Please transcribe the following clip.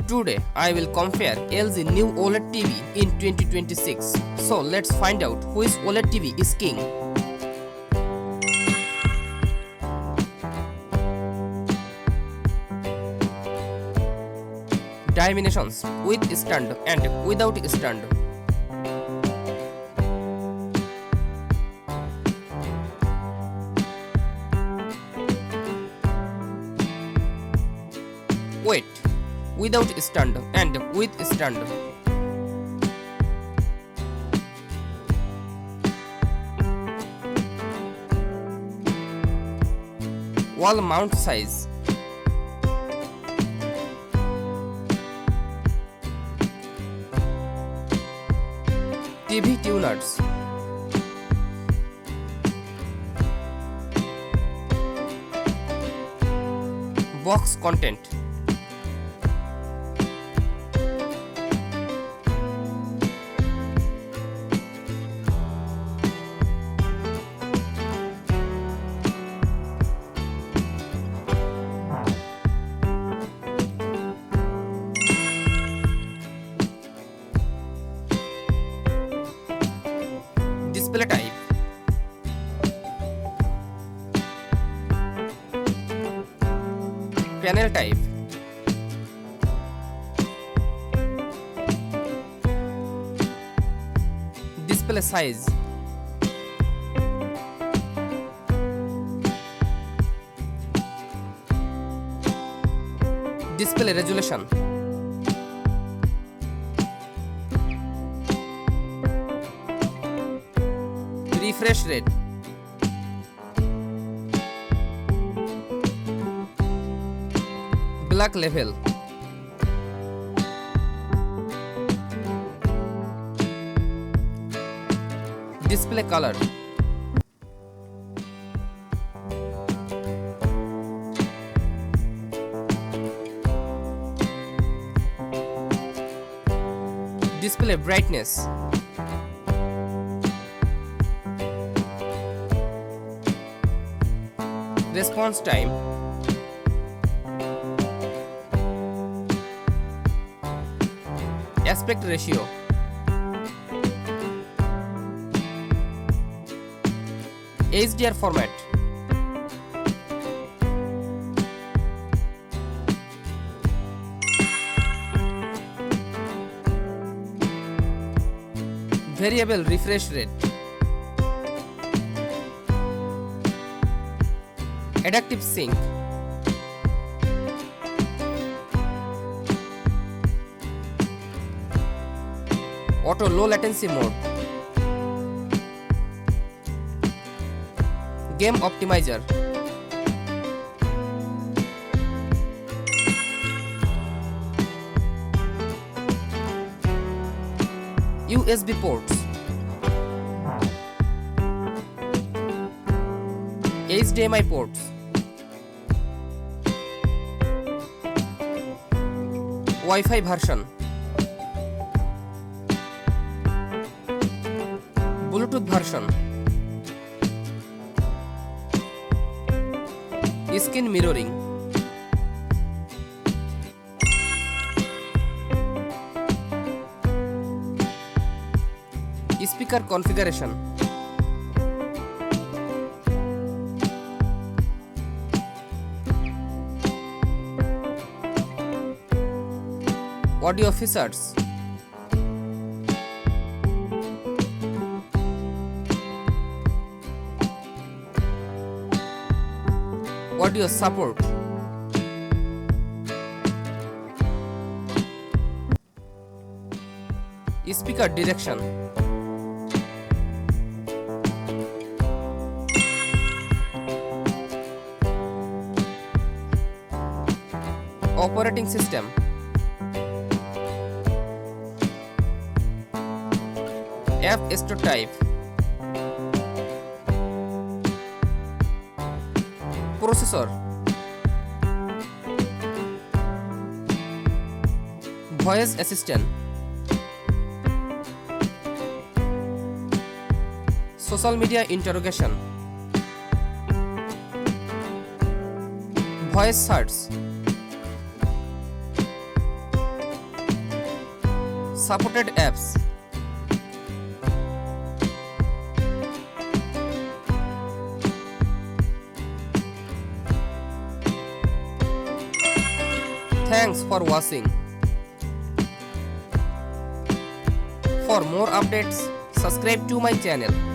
Today I will compare LG new OLED TV in 2026. So let's find out which OLED TV is king. Dimensions with stand and without stand. Weight without stand and with stand. Wall mount size. TV tuners. Box content. Display type. Panel type. Display size. Display resolution. Refresh rate. Black level. Display color. Display brightness. Response time. Aspect ratio. HDR format. Variable refresh rate. Adaptive sync. Auto low latency mode. Game optimizer. USB ports. HDMI ports. Wi-Fi version. Bluetooth version. Screen mirroring. Speaker configuration. Audio features. Audio support. Speaker direction. Operating system. App Store type. Processor. Voice assistant. Social media interrogation. Voice search. Supported apps. Thanks for watching. For more updates, subscribe to my channel.